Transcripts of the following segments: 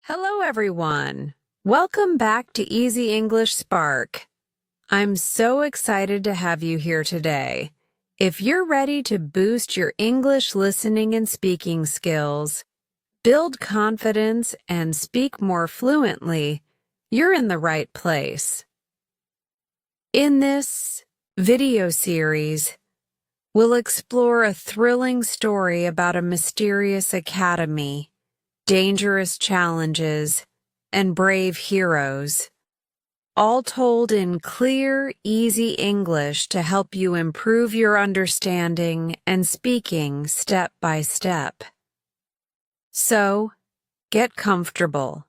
Hello, everyone. Welcome back to Easy English Spark. I'm so excited to have you here today. If you're ready to boost your English listening and speaking skills, build confidence, and speak more fluently, you're in the right place. In this video series, we'll explore a thrilling story about a mysterious academy, dangerous challenges, and brave heroes, all told in clear, easy English to help you improve your understanding and speaking step by step. So, get comfortable,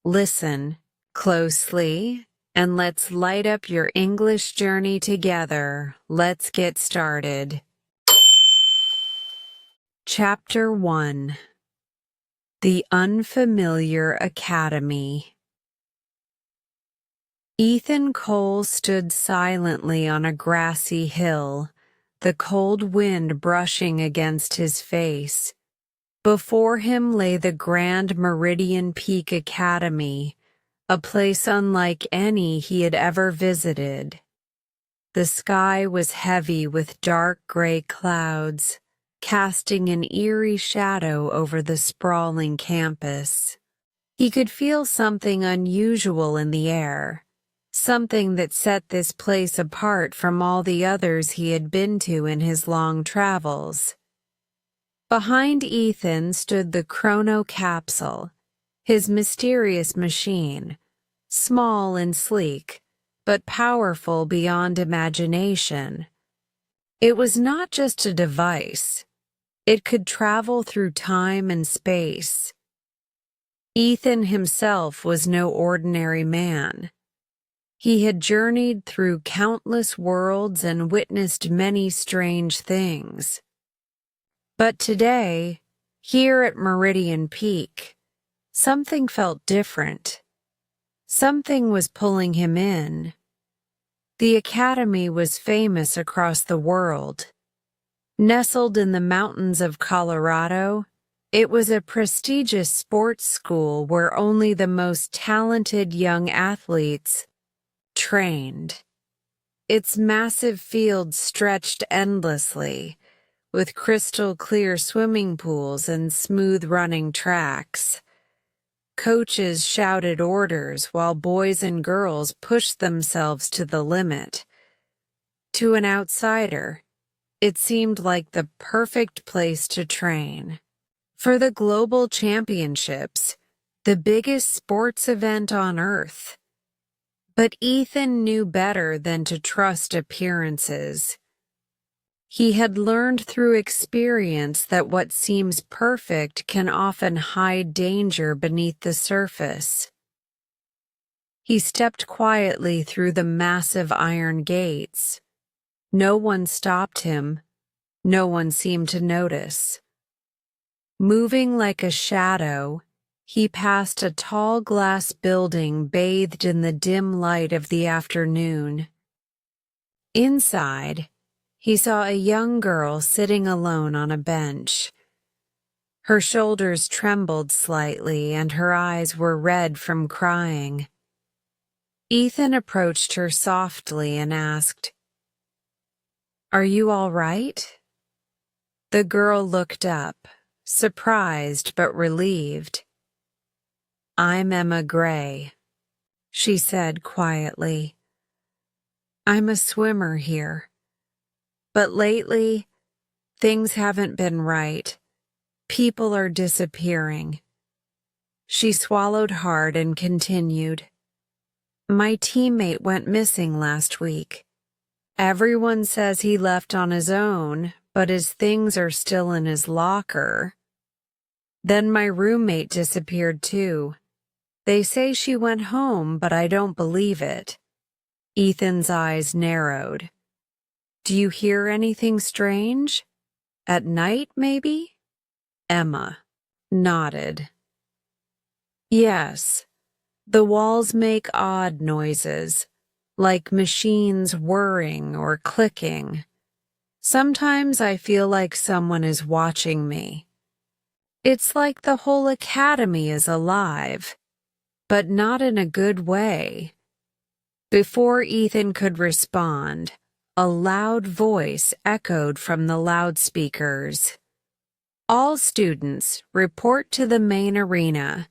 listen closely, and let's light up your English journey together. Let's get started. Chapter 1. The Unfamiliar Academy. Ethan Cole stood silently on a grassy hill, the cold wind brushing against his face. Before him lay the Grand Meridian Peak Academy, a place unlike any he had ever visited. The sky was heavy with dark gray clouds, casting an eerie shadow over the sprawling campus. He could feel something unusual in the air, something that set this place apart from all the others he had been to in his long travels. Behind Ethan stood the chrono capsule, his mysterious machine, small and sleek, but powerful beyond imagination. It was not just a device. It could travel through time and space. Ethan himself was no ordinary man. He had journeyed through countless worlds and witnessed many strange things. But today, here at Meridian Peak, something felt different. Something was pulling him in. The academy was famous across the world. Nestled in the mountains of Colorado, it was a prestigious sports school where only the most talented young athletes trained. Its massive fields stretched endlessly, with crystal-clear swimming pools and smooth-running tracks. Coaches shouted orders while boys and girls pushed themselves to the limit. To an outsider, it seemed like the perfect place to train. For the global championships, the biggest sports event on Earth. But Ethan knew better than to trust appearances. He had learned through experience that what seems perfect can often hide danger beneath the surface. He stepped quietly through the massive iron gates. No one stopped him. No one seemed to notice. Moving like a shadow, he passed a tall glass building bathed in the dim light of the afternoon. Inside, he saw a young girl sitting alone on a bench. Her shoulders trembled slightly and her eyes were red from crying. Ethan approached her softly and asked, "Are you all right?" The girl looked up, surprised but relieved. "I'm Emma Gray," she said quietly. "I'm a swimmer here. But lately, things haven't been right. People are disappearing." She swallowed hard and continued, "My teammate went missing last week. Everyone says he left on his own, but his things are still in his locker. Then my roommate disappeared too. They say she went home, but I don't believe it." Ethan's eyes narrowed. "Do you hear anything strange? At night, maybe?" Emma nodded. "Yes, the walls make odd noises, like machines whirring or clicking. Sometimes I feel like someone is watching me. It's like the whole academy is alive, but not in a good way. Before Ethan could respond, a loud voice echoed from the loudspeakers. All students, report to the main arena.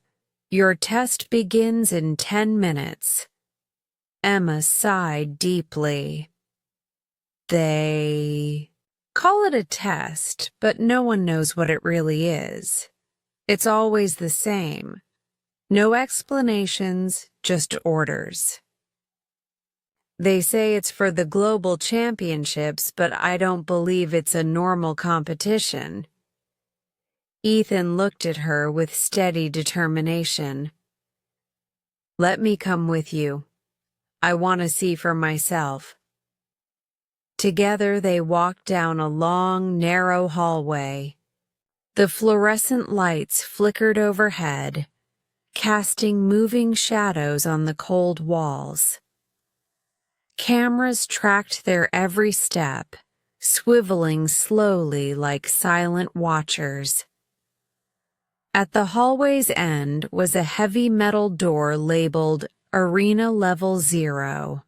Your test begins in 10 minutes. Emma sighed deeply. They call it a test, but no one knows what it really is. It's always the same. No explanations, just orders. They say it's for the global championships, but I don't believe it's a normal competition. Ethan looked at her with steady determination. Let me come with you. I want to see for myself. Together they walked down a long, narrow hallway. The fluorescent lights flickered overhead, casting moving shadows on the cold walls. Cameras tracked their every step, swiveling slowly like silent watchers. At the hallway's end was a heavy metal door labeled Arena Level 0.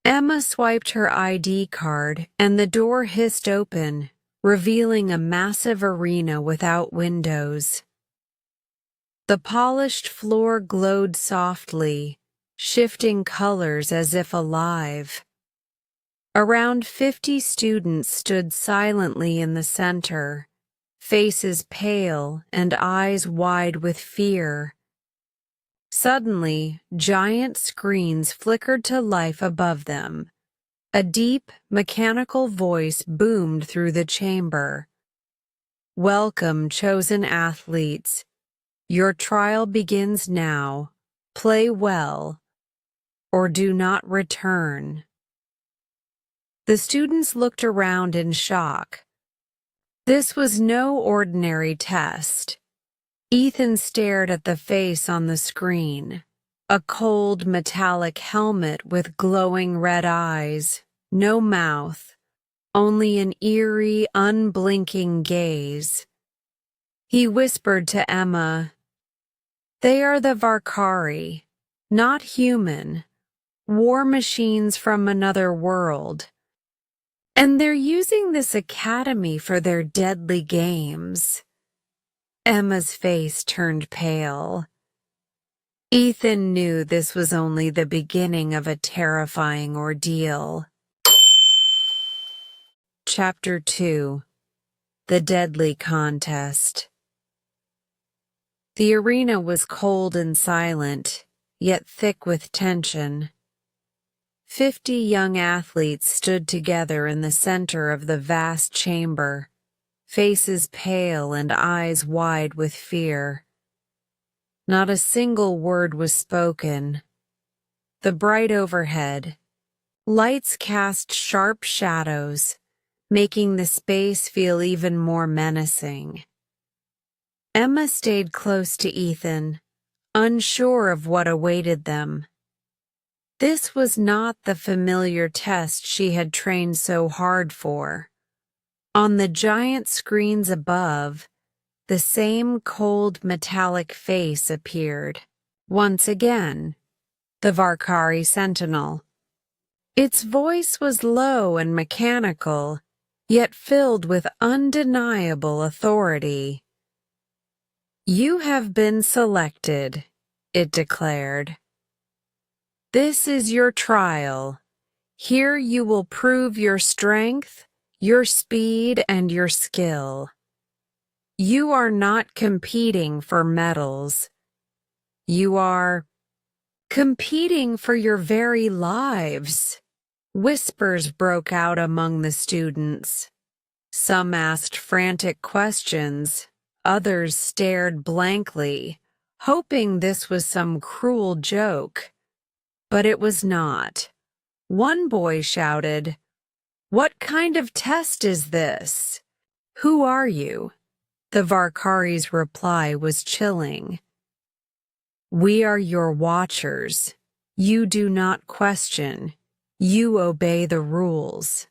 Emma swiped her ID card and the door hissed open, revealing a massive arena without windows. The polished floor glowed softly, shifting colors as if alive. Around 50 students stood silently in the center, faces pale and eyes wide with fear. Suddenly, giant screens flickered to life above them. A deep, mechanical voice boomed through the chamber. Welcome, chosen athletes. Your trial begins now. Play well, or do not return. The students looked around in shock. This was no ordinary test. Ethan stared at the face on the screen. A cold, metallic helmet with glowing red eyes, no mouth, only an eerie, unblinking gaze. He whispered to Emma, "They are the Varkari, not human, war machines from another world. And they're using this academy for their deadly games." Emma's face turned pale. Ethan knew this was only the beginning of a terrifying ordeal. Chapter 2: The Deadly Contest. The arena was cold and silent, yet thick with tension. 50 young athletes stood together in the center of the vast chamber, faces pale and eyes wide with fear. Not a single word was spoken. The bright overhead, lights cast sharp shadows, making the space feel even more menacing. Emma stayed close to Ethan, unsure of what awaited them. This was not the familiar test she had trained so hard for. On the giant screens above, the same cold metallic face appeared. Once again, the Varkari Sentinel. Its voice was low and mechanical, yet filled with undeniable authority. "You have been selected," it declared. "This is your trial. Here you will prove your strength, your speed, and your skill. You are not competing for medals. You are competing for your very lives." Whispers broke out among the students. Some asked frantic questions, others stared blankly, hoping this was some cruel joke. But it was not. One boy shouted, "What kind of test is this? Who are you?" The Varkari's reply was chilling. "We are your watchers. You do not question. You obey the rules."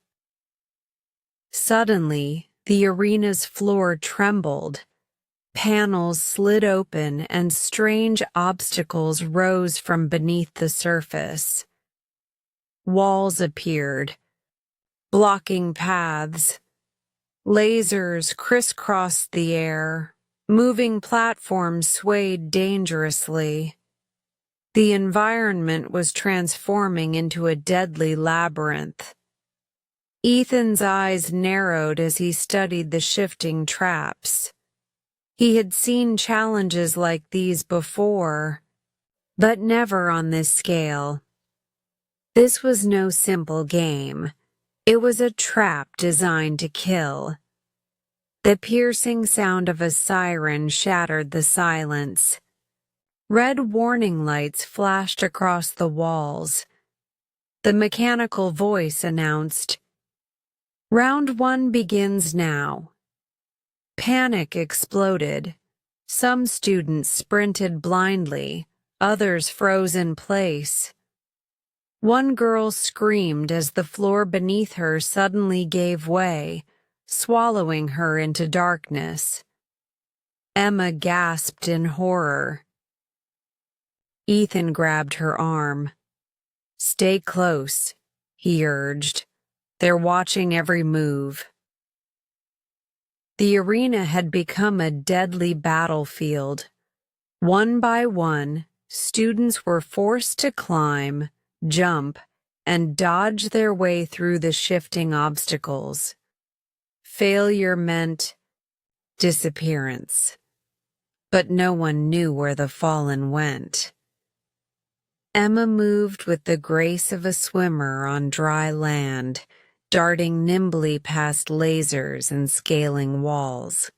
Suddenly, the arena's floor trembled. Panels slid open and strange obstacles rose from beneath the surface. Walls appeared, blocking paths. Lasers crisscrossed the air. Moving platforms swayed dangerously. The environment was transforming into a deadly labyrinth. Ethan's eyes narrowed as he studied the shifting traps. He had seen challenges like these before, but never on this scale. This was no simple game. It was a trap designed to kill. The piercing sound of a siren shattered the silence. Red warning lights flashed across the walls. The mechanical voice announced, "Round 1 begins now." Panic exploded. Some students sprinted blindly, others froze in place. One girl screamed as the floor beneath her suddenly gave way, swallowing her into darkness. Emma gasped in horror. Ethan grabbed her arm. "Stay close," he urged. "They're watching every move." The arena had become a deadly battlefield. One by one, students were forced to climb, jump, and dodge their way through the shifting obstacles. Failure meant disappearance. But no one knew where the fallen went. Emma moved with the grace of a swimmer on dry land, darting nimbly past lasers and scaling walls.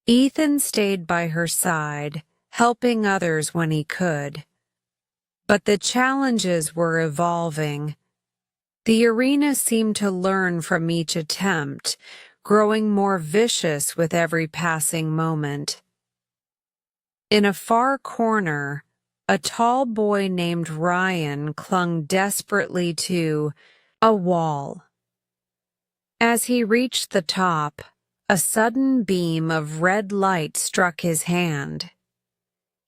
Ethan stayed by her side, helping others when he could. But the challenges were evolving. The arena seemed to learn from each attempt, growing more vicious with every passing moment. In a far corner, a tall boy named Ryan clung desperately to a wall. As he reached the top, a sudden beam of red light struck his hand.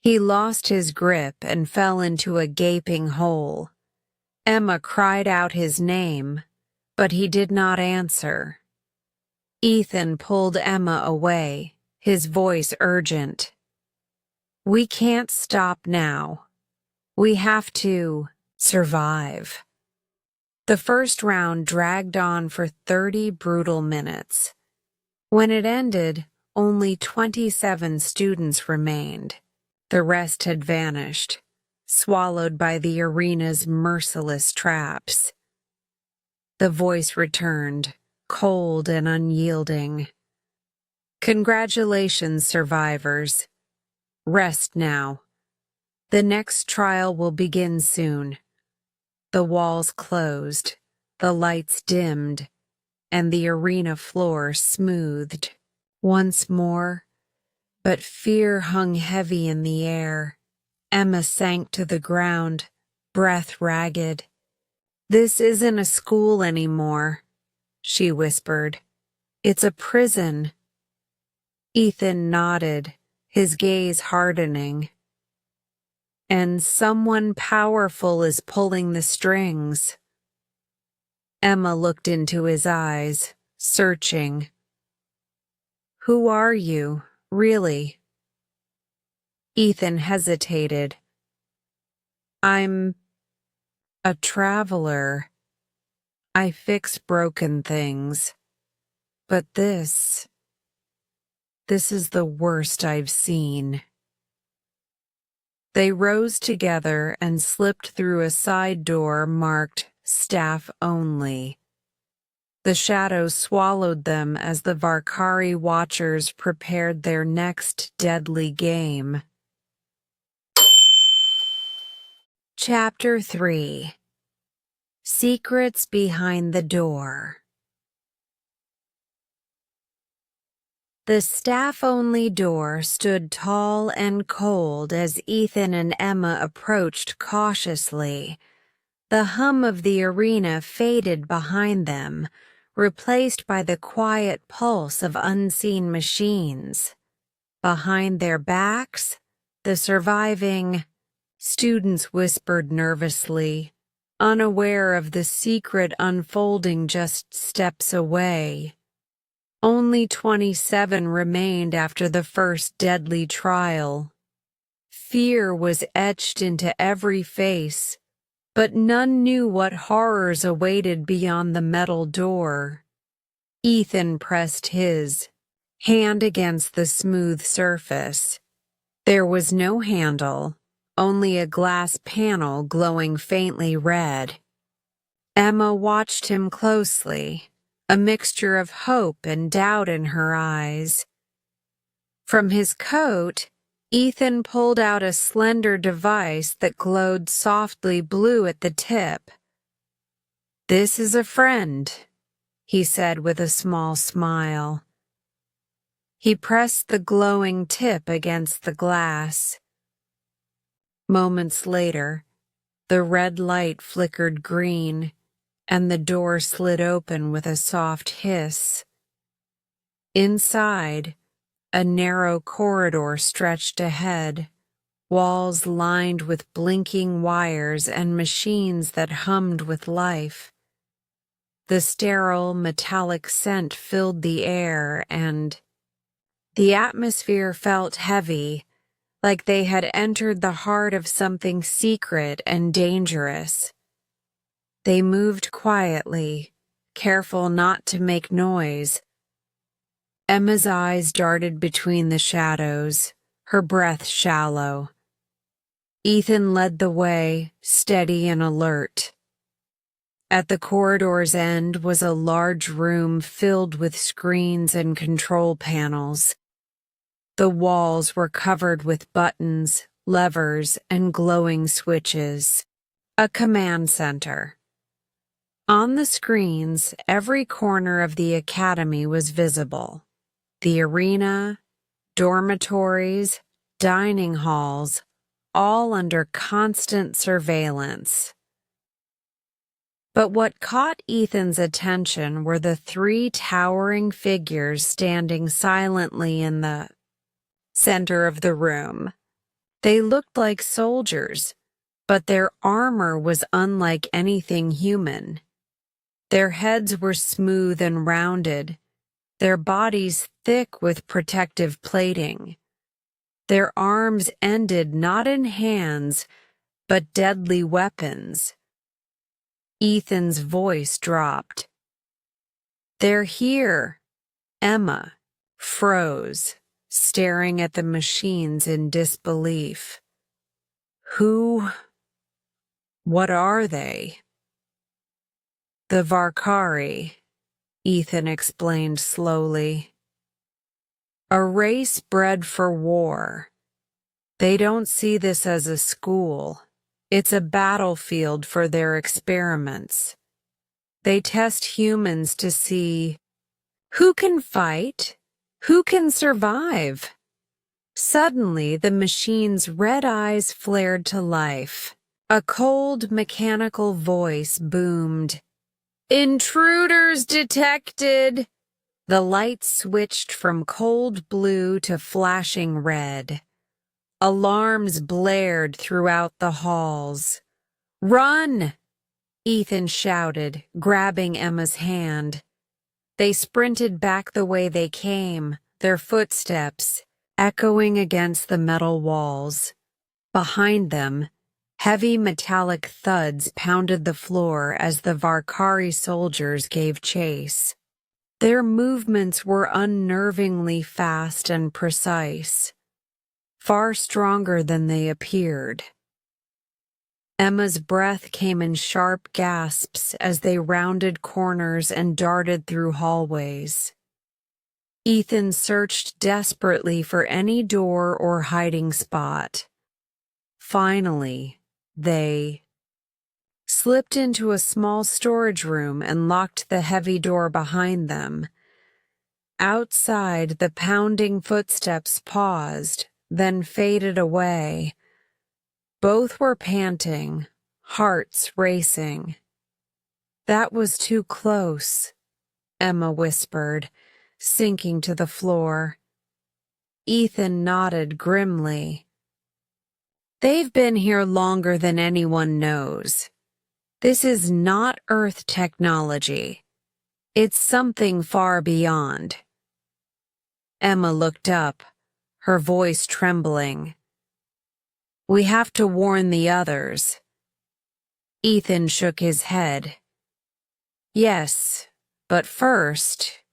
He lost his grip and fell into a gaping hole. Emma cried out his name, but he did not answer. Ethan pulled Emma away, his voice urgent. "We can't stop now. We have to survive." The first round dragged on for 30 brutal minutes. When it ended, only 27 students remained. The rest had vanished, swallowed by the arena's merciless traps. The voice returned, cold and unyielding. "Congratulations, survivors. Rest now. The next trial will begin soon." The walls closed, the lights dimmed, and the arena floor smoothed. Once more, but fear hung heavy in the air. Emma sank to the ground, breath ragged. "This isn't a school anymore," she whispered. "It's a prison." Ethan nodded, his gaze hardening. "And someone powerful is pulling the strings." Emma looked into his eyes, searching. "Who are you, really?" Ethan hesitated. "I'm a traveler. I fix broken things. But this is the worst I've seen." They rose together and slipped through a side door marked "Staff Only." The shadows swallowed them as the Varkari watchers prepared their next deadly game. Chapter 3. Secrets Behind the Door. The staff-only door stood tall and cold as Ethan and Emma approached cautiously. The hum of the arena faded behind them, replaced by the quiet pulse of unseen machines. Behind their backs, the surviving students whispered nervously, unaware of the secret unfolding just steps away. Only 27 remained after the first deadly trial. Fear was etched into every face, but none knew what horrors awaited beyond the metal door. Ethan pressed his hand against the smooth surface. There was no handle, only a glass panel glowing faintly red. Emma watched him closely, a mixture of hope and doubt in her eyes. From his coat, Ethan pulled out a slender device that glowed softly blue at the tip. "This is a friend," he said with a small smile. He pressed the glowing tip against the glass. Moments later, the red light flickered green, and the door slid open with a soft hiss. Inside, a narrow corridor stretched ahead, walls lined with blinking wires and machines that hummed with life. The sterile, metallic scent filled the air, and the atmosphere felt heavy, like they had entered the heart of something secret and dangerous. They moved quietly, careful not to make noise. Emma's eyes darted between the shadows, her breath shallow. Ethan led the way, steady and alert. At the corridor's end was a large room filled with screens and control panels. The walls were covered with buttons, levers, and glowing switches. A command center. On the screens, every corner of the academy was visible. The arena, dormitories, dining halls, all under constant surveillance. But what caught Ethan's attention were the 3 towering figures standing silently in the center of the room. They looked like soldiers, but their armor was unlike anything human. Their heads were smooth and rounded, their bodies thick with protective plating. Their arms ended not in hands, but deadly weapons. Ethan's voice dropped. "They're here." Emma froze, staring at the machines in disbelief. What are they?" "The Varkari," Ethan explained slowly. "A race bred for war. They don't see this as a school. It's a battlefield for their experiments. They test humans to see who can fight, who can survive." Suddenly, the machine's red eyes flared to life. A cold, mechanical voice boomed, "Intruders detected!" The lights switched from cold blue to flashing red. Alarms blared throughout the halls. "Run!" Ethan shouted, grabbing Emma's hand. They sprinted back the way they came, their footsteps echoing against the metal walls. Behind them, heavy metallic thuds pounded the floor as the Varkari soldiers gave chase. Their movements were unnervingly fast and precise, far stronger than they appeared. Emma's breath came in sharp gasps as they rounded corners and darted through hallways. Ethan searched desperately for any door or hiding spot. Finally, they slipped into a small storage room and locked the heavy door behind them. Outside, the pounding footsteps paused, then faded away. Both were panting, hearts racing. "That was too close," Emma whispered, sinking to the floor. Ethan nodded grimly. They've been here longer than anyone knows. This is not Earth technology. It's something far beyond. Emma looked up, her voice trembling. We have to warn the others. Ethan shook his head. Yes, but first,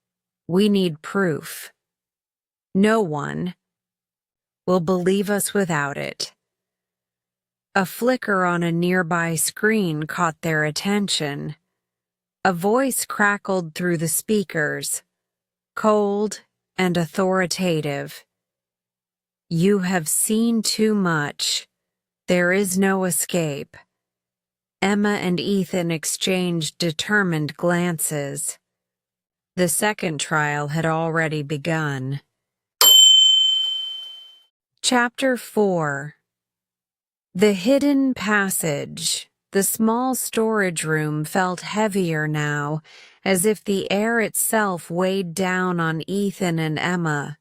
we need proof. No one will believe us without it. A flicker on a nearby screen caught their attention. A voice crackled through the speakers, cold and authoritative. You have seen too much. There is no escape. Emma and Ethan exchanged determined glances. The second trial had already begun. Chapter 4. The Hidden Passage. The small storage room felt heavier now, as if the air itself weighed down on Ethan and Emma.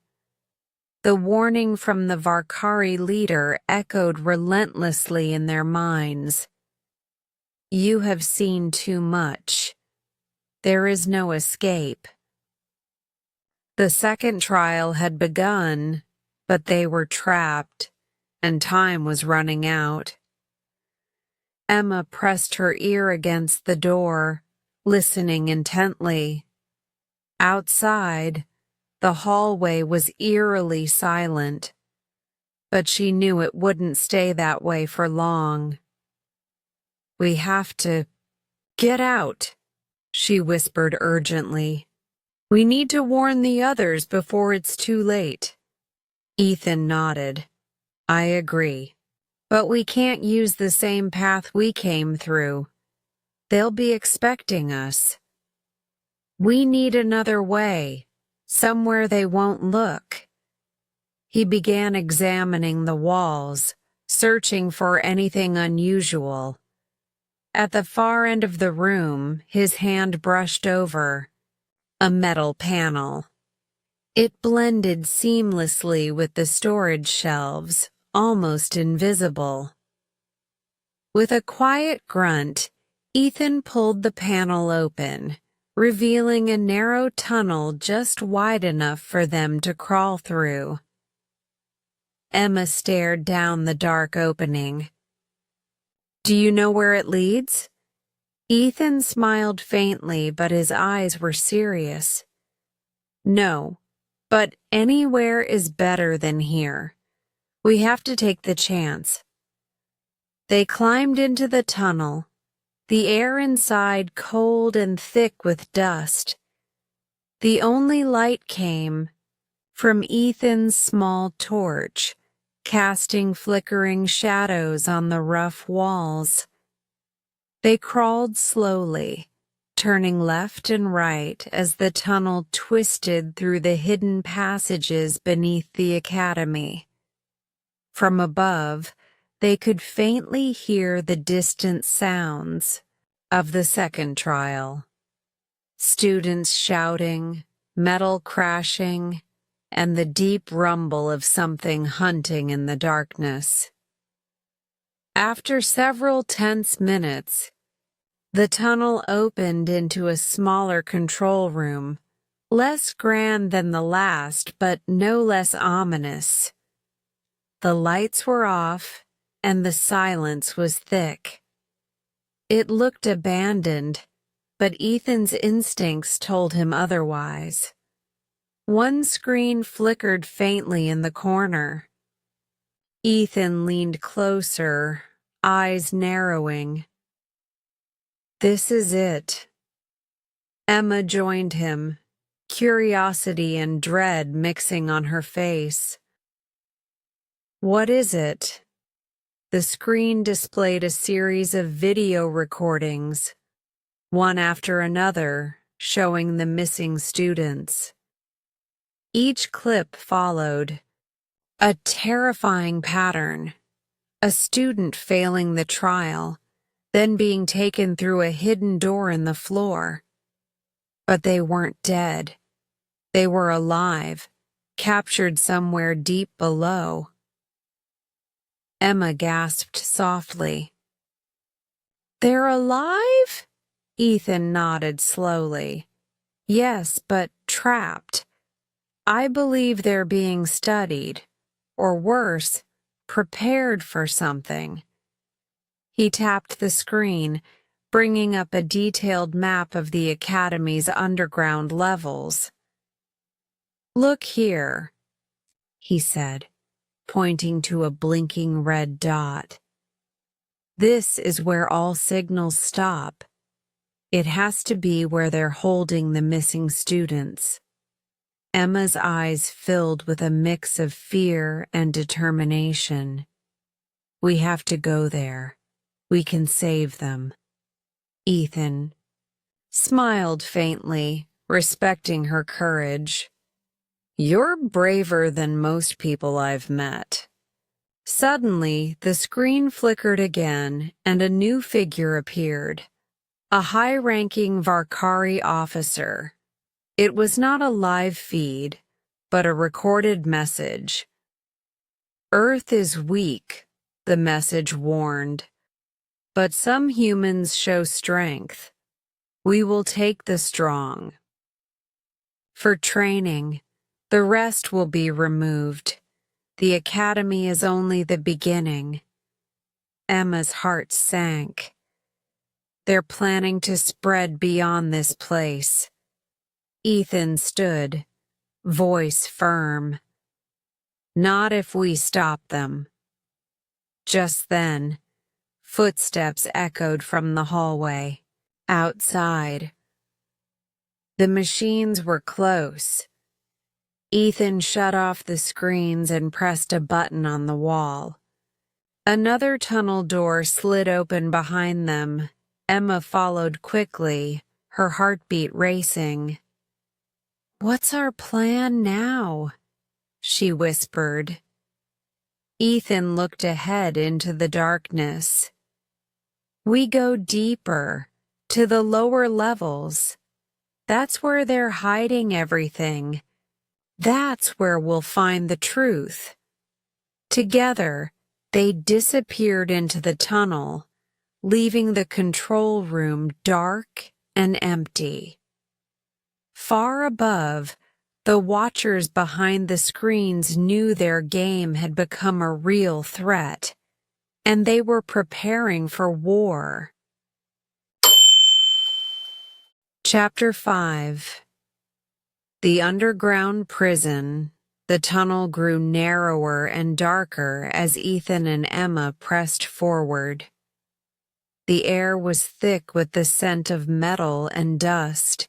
The warning from the Varkari leader echoed relentlessly in their minds. You have seen too much. There is no escape. The second trial had begun, but they were trapped, and time was running out. Emma pressed her ear against the door, listening intently. Outside, the hallway was eerily silent, but she knew it wouldn't stay that way for long. We have to get out, she whispered urgently. We need to warn the others before it's too late. Ethan nodded. I agree. But we can't use the same path we came through. They'll be expecting us. We need another way, somewhere they won't look. He began examining the walls, searching for anything unusual. At the far end of the room, his hand brushed over a metal panel. It blended seamlessly with the storage shelves, almost invisible. With a quiet grunt, Ethan pulled the panel open, revealing a narrow tunnel just wide enough for them to crawl through. Emma stared down the dark opening. Do you know where it leads? Ethan smiled faintly, but his eyes were serious. No, but anywhere is better than here. We have to take the chance. They climbed into the tunnel, the air inside cold and thick with dust. The only light came from Ethan's small torch, casting flickering shadows on the rough walls. They crawled slowly, turning left and right as the tunnel twisted through the hidden passages beneath the academy. From above, they could faintly hear the distant sounds of the second trial. Students shouting, metal crashing, and the deep rumble of something hunting in the darkness. After several tense minutes, the tunnel opened into a smaller control room, less grand than the last but no less ominous. The lights were off, and the silence was thick. It looked abandoned, but Ethan's instincts told him otherwise. One screen flickered faintly in the corner. Ethan leaned closer, eyes narrowing. This is it. Emma joined him, curiosity and dread mixing on her face. What is it? The screen displayed a series of video recordings, one after another, showing the missing students. Each clip followed a terrifying pattern: a student failing the trial, then being taken through a hidden door in the floor. But they weren't dead. They were alive, captured somewhere deep below. Emma gasped softly. "They're alive?" Ethan nodded slowly. "Yes, but trapped. I believe they're being studied, or worse, prepared for something." He tapped the screen, bringing up a detailed map of the Academy's underground levels. "Look here," he said, pointing to a blinking red dot. "This is where all signals stop. It has to be where they're holding the missing students." Emma's eyes filled with a mix of fear and determination. "We have to go there. We can save them." Ethan smiled faintly, respecting her courage. "You're braver than most people I've met." Suddenly, the screen flickered again, and a new figure appeared. A high-ranking Varkari officer. It was not a live feed, but a recorded message. "Earth is weak," the message warned, "but some humans show strength. We will take the strong. For training, the rest will be removed. The Academy is only the beginning." Emma's heart sank. "They're planning to spread beyond this place." Ethan stood, voice firm. "Not if we stop them." Just then, footsteps echoed from the hallway. Outside, the machines were close. Ethan shut off the screens and pressed a button on the wall. Another tunnel door slid open behind them. Emma followed quickly, her heartbeat racing. "What's our plan now?" she whispered. Ethan looked ahead into the darkness. "We go deeper, to the lower levels. That's where they're hiding everything. That's where we'll find the truth." Together, they disappeared into the tunnel, leaving the control room dark and empty. Far above, the watchers behind the screens knew their game had become a real threat, and they were preparing for war. Chapter 5. The underground prison. The tunnel grew narrower and darker as Ethan and Emma pressed forward. The air was thick with the scent of metal and dust,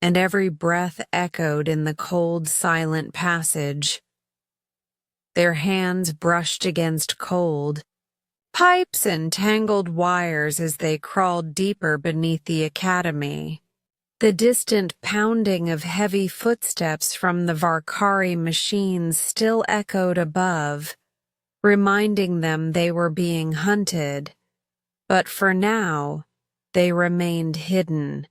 and every breath echoed in the cold, silent passage. Their hands brushed against cold, pipes and tangled wires as they crawled deeper beneath the Academy. The distant pounding of heavy footsteps from the Varkari machines still echoed above, reminding them they were being hunted. But for now, they remained hidden.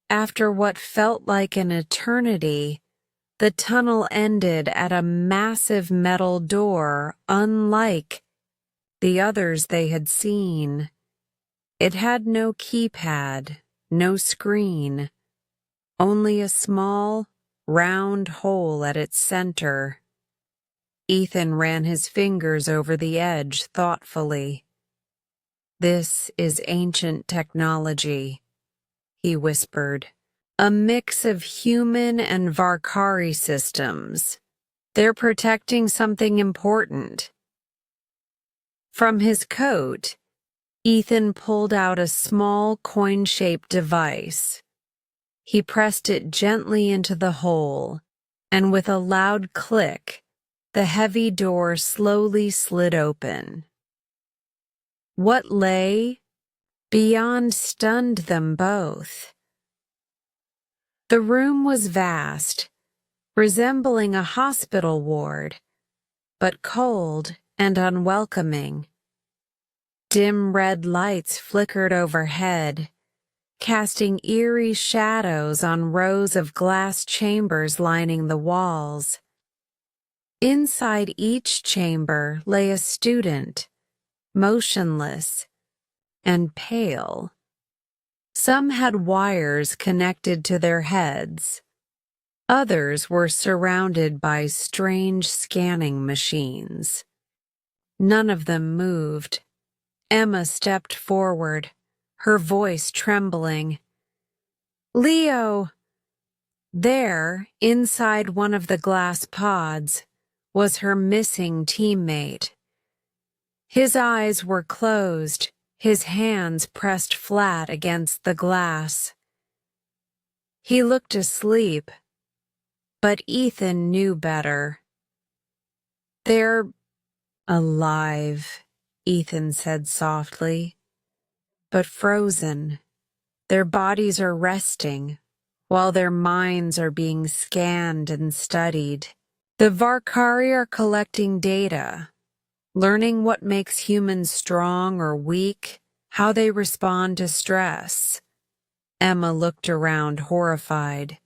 After what felt like an eternity, the tunnel ended at a massive metal door unlike the others they had seen. It had no keypad, no screen, only a small, round hole at its center. Ethan ran his fingers over the edge thoughtfully. "This is ancient technology," he whispered. "A mix of human and Varkari systems. They're protecting something important." From his coat, Ethan pulled out a small coin-shaped device. He pressed it gently into the hole, and with a loud click, the heavy door slowly slid open. What lay beyond stunned them both. The room was vast, resembling a hospital ward, but cold and unwelcoming. Dim red lights flickered overhead, casting eerie shadows on rows of glass chambers lining the walls. Inside each chamber lay a student, motionless and pale. Some had wires connected to their heads. Others were surrounded by strange scanning machines. None of them moved. Emma stepped forward, her voice trembling. "Leo!" There, inside one of the glass pods, was her missing teammate. His eyes were closed, his hands pressed flat against the glass. He looked asleep, but Ethan knew better. "They're alive," Ethan said softly, "but frozen. Their bodies are resting, while their minds are being scanned and studied. The Varkari are collecting data, learning what makes humans strong or weak, how they respond to stress." Emma looked around, horrified.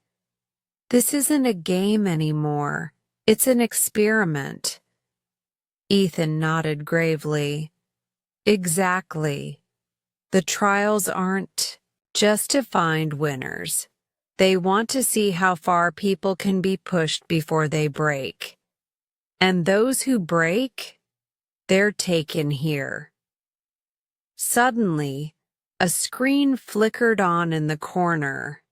"This isn't a game anymore. It's an experiment." Ethan nodded gravely. "Exactly. The trials aren't just to find winners. They want to see how far people can be pushed before they break. And those who break, they're taken here." Suddenly, a screen flickered on in the corner.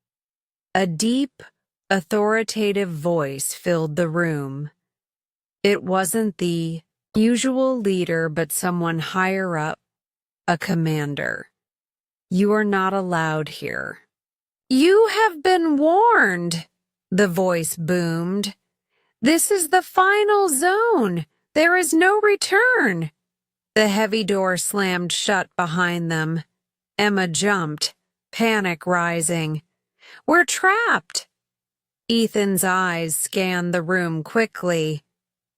A deep, authoritative voice filled the room. It wasn't the usual leader, but someone higher up, a commander. "You are not allowed here." "You have been warned," the voice boomed. "This is the final zone. There is no return." The heavy door slammed shut behind them. Emma jumped, panic rising. "We're trapped." Ethan's eyes scanned the room quickly.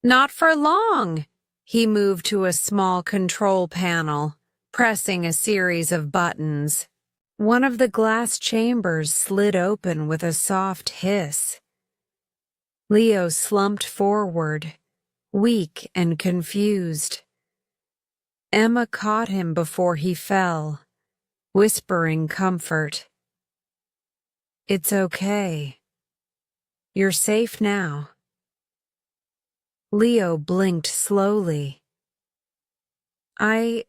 "Not for long." He moved to a small control panel, pressing a series of buttons. One of the glass chambers slid open with a soft hiss. Leo slumped forward, weak and confused. Emma caught him before he fell, whispering comfort. "It's okay. You're safe now." Leo blinked slowly. I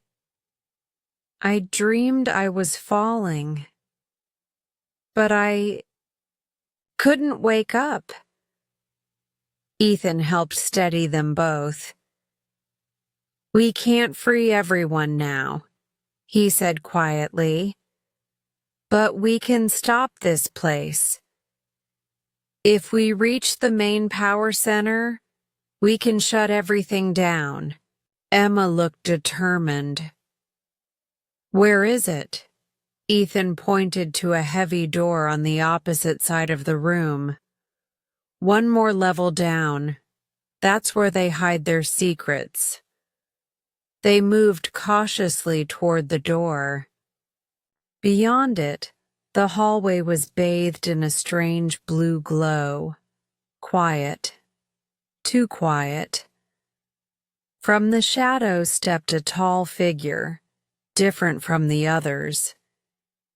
dreamed I was falling, but I couldn't wake up." Ethan helped steady them both. "We can't free everyone now," he said quietly, "but we can stop this place. If we reach the main power center, we can shut everything down." Emma looked determined. "Where is it?" Ethan pointed to a heavy door on the opposite side of the room. "One more level down. That's where they hide their secrets." They moved cautiously toward the door. Beyond it, the hallway was bathed in a strange blue glow. Quiet. Too quiet. From the shadows stepped a tall figure, different from the others.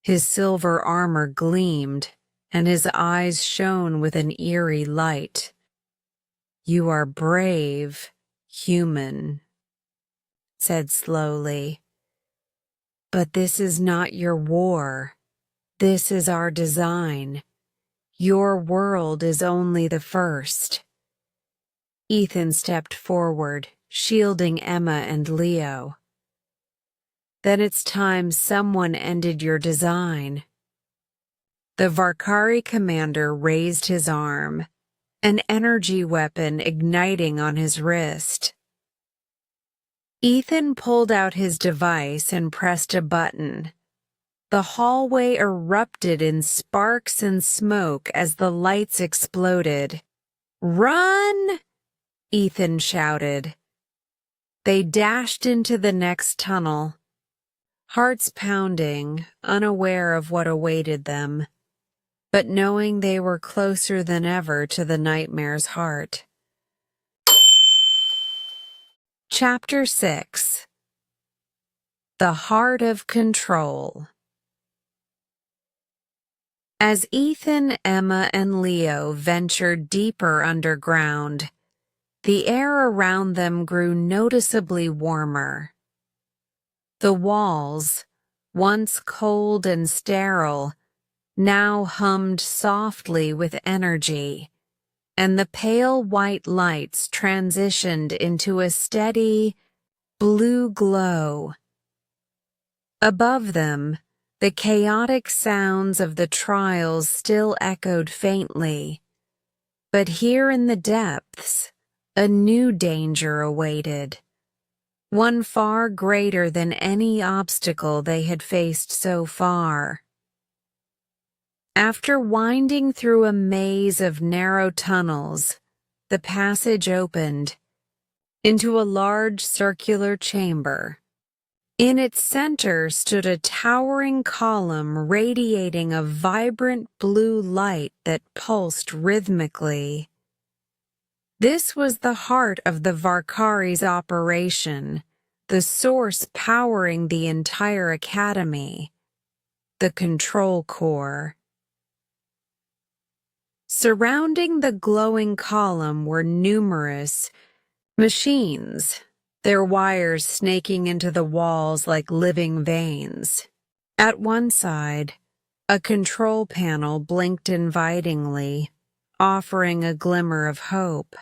His silver armor gleamed, and his eyes shone with an eerie light. "You are brave, human," said slowly. "But this is not your war. This is our design. Your world is only the first." Ethan stepped forward, shielding Emma and Leo. "Then it's time someone ended your design." The Varkari commander raised his arm, an energy weapon igniting on his wrist. Ethan pulled out his device and pressed a button. The hallway erupted in sparks and smoke as the lights exploded. "Run!" Ethan shouted. They dashed into the next tunnel. hearts pounding, unaware of what awaited them, but knowing they were closer than ever to the nightmare's heart. Chapter 6. The Heart of Control. As Ethan, Emma, and Leo ventured deeper underground, the air around them grew noticeably warmer. The walls, once cold and sterile, now hummed softly with energy, and the pale white lights transitioned into a steady, blue glow. Above them, the chaotic sounds of the trials still echoed faintly, but here in the depths, a new danger awaited, one far greater than any obstacle they had faced so far. After winding through a maze of narrow tunnels, the passage opened into a large circular chamber. In its center stood a towering column radiating a vibrant blue light that pulsed rhythmically. This was the heart of the Varkari's operation, the source powering the entire academy, the control core. Surrounding the glowing column were numerous machines, their wires snaking into the walls like living veins. At one side, a control panel blinked invitingly, offering a glimmer of hope.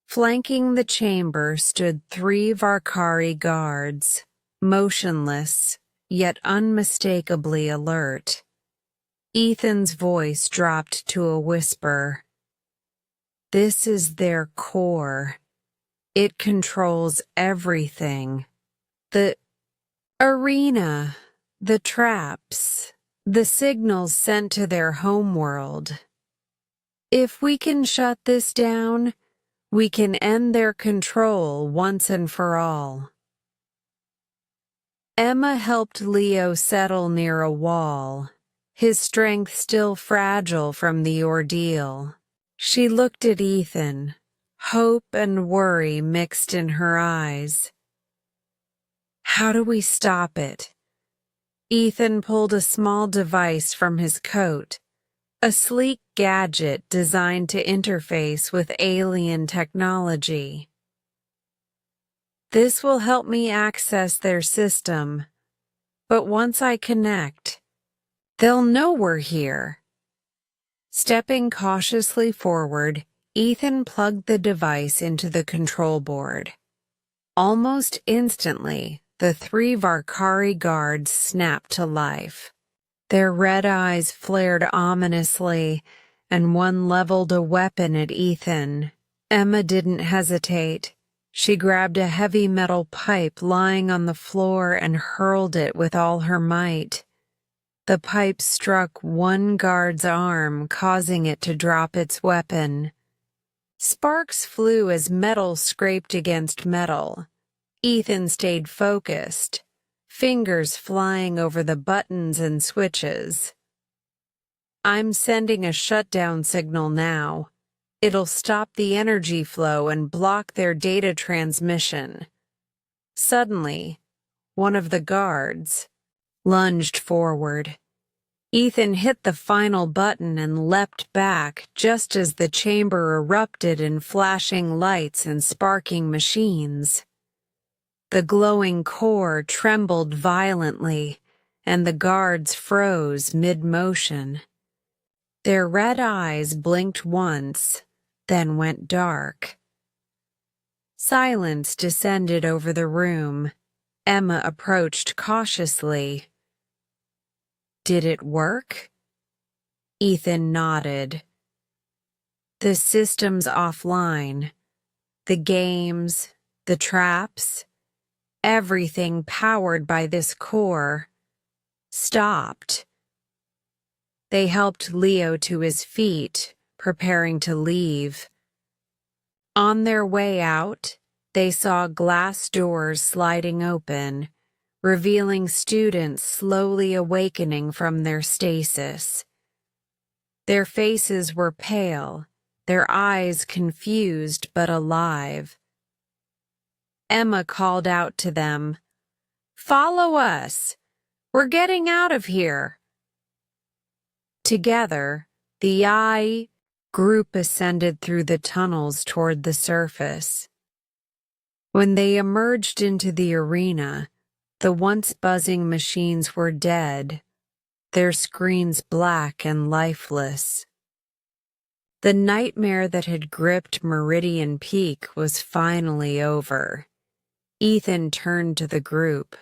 Flanking the chamber stood 3 Varkari guards, motionless, yet unmistakably alert. Ethan's voice dropped to a whisper. This is their core. It controls everything. The arena, the traps, the signals sent to their homeworld. If we can shut this down, we can end their control once and for all. Emma helped Leo settle near a wall, his strength still fragile from the ordeal. She looked at Ethan, hope and worry mixed in her eyes. How do we stop it? Ethan pulled a small device from his coat, a sleek gadget designed to interface with alien technology. This will help me access their system, but once I connect, they'll know we're here. Stepping cautiously forward, Ethan plugged the device into the control board. Almost instantly, the 3 Varkari guards snapped to life. Their red eyes flared ominously, and one leveled a weapon at Ethan. Emma didn't hesitate. She grabbed a heavy metal pipe lying on the floor and hurled it with all her might. The pipe struck one guard's arm, causing it to drop its weapon. Sparks flew as metal scraped against metal. Ethan stayed focused, fingers flying over the buttons and switches. I'm sending a shutdown signal now. It'll stop the energy flow and block their data transmission. Suddenly, one of the guards lunged forward. Ethan hit the final button and leapt back just as the chamber erupted in flashing lights and sparking machines. The glowing core trembled violently, and the guards froze mid-motion. Their red eyes blinked once, then went dark. Silence descended over the room. Emma approached cautiously. Did it work? Ethan nodded. The system's offline. The games, the traps, everything powered by this core stopped. They helped Leo to his feet, preparing to leave. On their way out, they saw glass doors sliding open, revealing students slowly awakening from their stasis. Their faces were pale, their eyes confused but alive. Emma called out to them, "Follow us! We're getting out of here!" Together, the I group ascended through the tunnels toward the surface. When they emerged into the arena, the once buzzing machines were dead, their screens black and lifeless. The nightmare that had gripped Meridian Peak was finally over. Ethan turned to the group.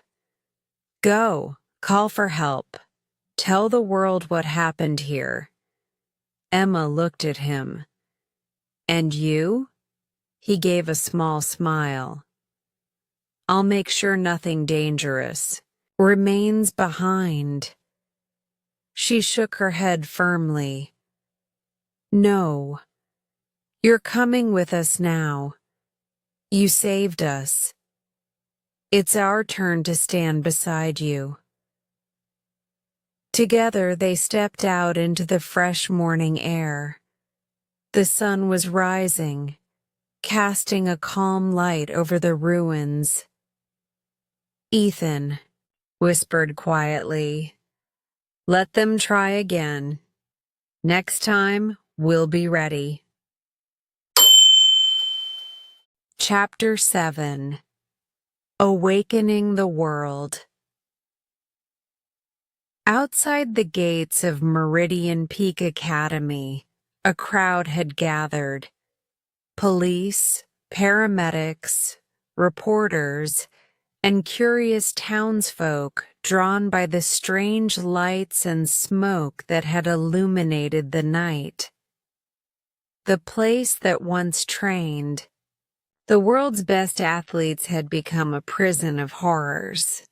"Go, call for help. Tell the world what happened here." Emma looked at him. "And you?" He gave a small smile. "I'll make sure nothing dangerous remains behind." She shook her head firmly. "No. You're coming with us now. You saved us. It's our turn to stand beside you." Together they stepped out into the fresh morning air. The sun was rising, casting a calm light over the ruins. "Ethan," whispered quietly, "let them try again. Next time, we'll be ready." Chapter 7. Awakening the World. Outside the gates of Meridian Peak Academy, a crowd had gathered. Police, paramedics, reporters, and curious townsfolk drawn by the strange lights and smoke that had illuminated the night. The place that once trained the world's best athletes had become a prison of horrors.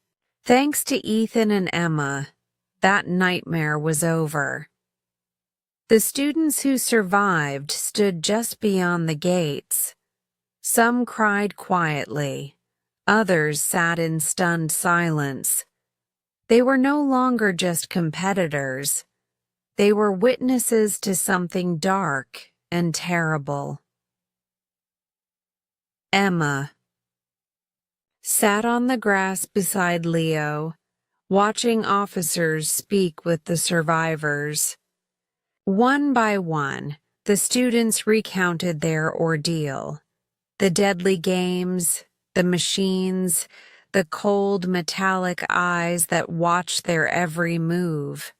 Thanks to Ethan and Emma, that nightmare was over. The students who survived stood just beyond the gates. Some cried quietly. Others sat in stunned silence. They were no longer just competitors. They were witnesses to something dark and terrible. Emma sat on the grass beside Leo, watching officers speak with the survivors. One by one, the students recounted their ordeal. The deadly games, the machines, the cold metallic eyes that watched their every move.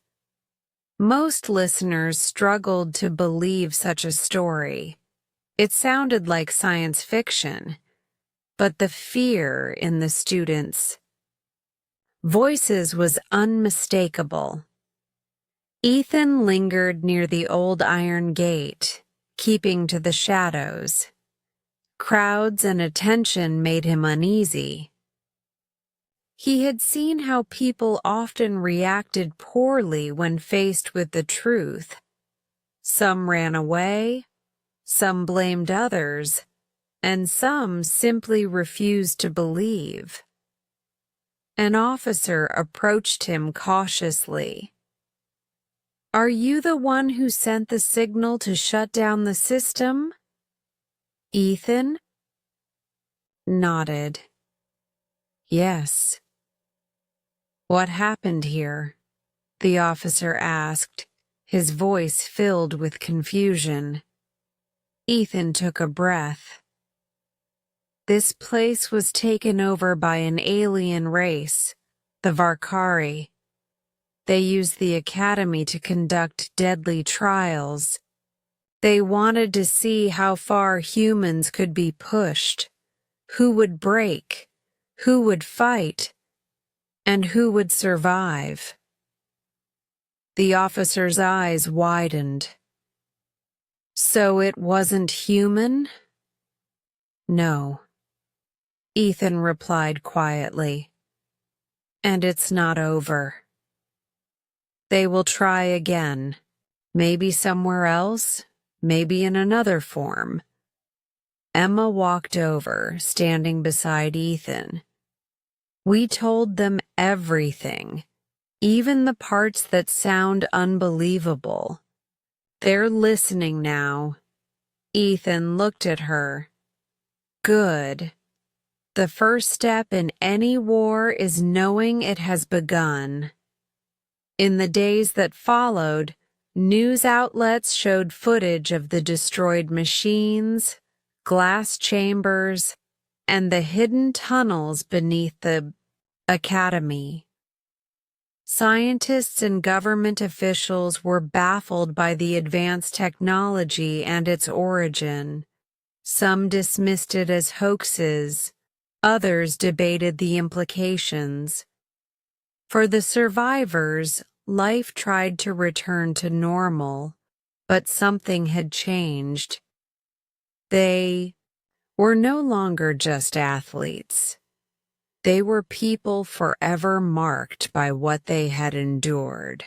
Most listeners struggled to believe such a story. It sounded like science fiction, but the fear in the students' voices was unmistakable. Ethan lingered near the old iron gate, keeping to the shadows. Crowds and attention made him uneasy. He had seen how people often reacted poorly when faced with the truth. Some ran away, some blamed others, and some simply refused to believe. An officer approached him cautiously. "Are you the one who sent the signal to shut down the system?" Ethan nodded. "Yes." "What happened here?" the officer asked, his voice filled with confusion. Ethan took a breath. "This place was taken over by an alien race, the Varkari. They used the academy to conduct deadly trials. They wanted to see how far humans could be pushed, who would break, who would fight, and who would survive." The officer's eyes widened. "So it wasn't human?" "No," Ethan replied quietly. "And it's not over. They will try again, maybe somewhere else, maybe in another form." Emma walked over, standing beside Ethan. We told them everything, even the parts that sound unbelievable. They're listening now." Ethan looked at her. "Good. The first step in any war is knowing it has begun." In the days that followed, news outlets showed footage of the destroyed machines, glass chambers, and the hidden tunnels beneath the academy. Scientists and government officials were baffled by the advanced technology and its origin. Some dismissed it as hoaxes, others debated the implications. For the survivors, life tried to return to normal, but something had changed. They were no longer just athletes. They were people forever marked by what they had endured.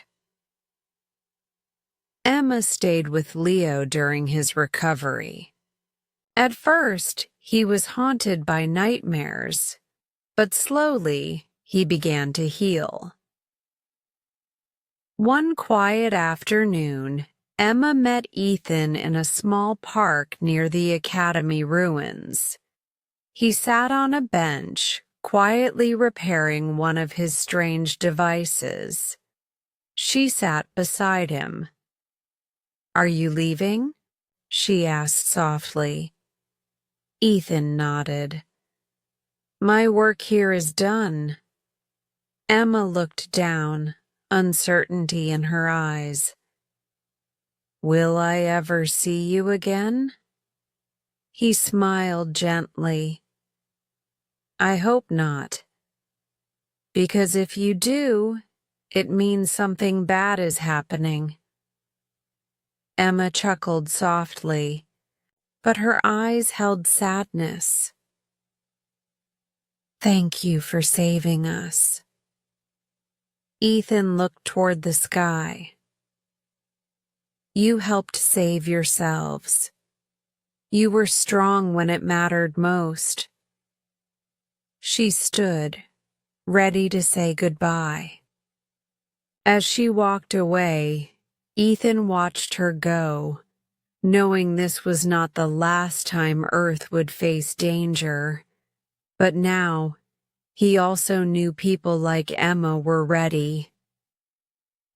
Emma stayed with Leo during his recovery. At first, he was haunted by nightmares, but slowly he began to heal. One quiet afternoon, Emma met Ethan in a small park near the academy ruins. He sat on a bench, quietly repairing one of his strange devices. She sat beside him. "Are you leaving?" she asked softly. Ethan nodded. "My work here is done." Emma looked down, uncertainty in her eyes. "Will I ever see you again?" He smiled gently. "I hope not. Because if you do, it means something bad is happening." Emma chuckled softly, but her eyes held sadness. "Thank you for saving us." Ethan looked toward the sky. "You helped save yourselves. You were strong when it mattered most." She stood, ready to say goodbye. As she walked away, Ethan watched her go, knowing this was not the last time Earth would face danger. But now, he also knew people like Emma were ready.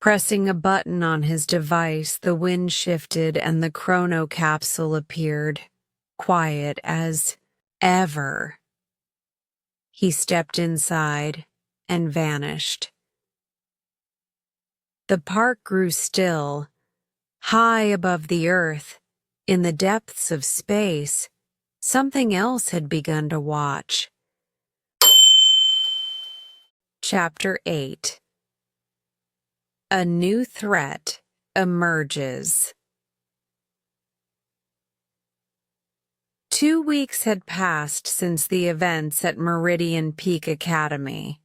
Pressing a button on his device, the wind shifted and the chrono capsule appeared, quiet as ever. He stepped inside and vanished. The park grew still. High above the earth, in the depths of space, something else had begun to watch. Chapter 8. A new threat emerges. 2 weeks had passed since the events at Meridian Peak Academy.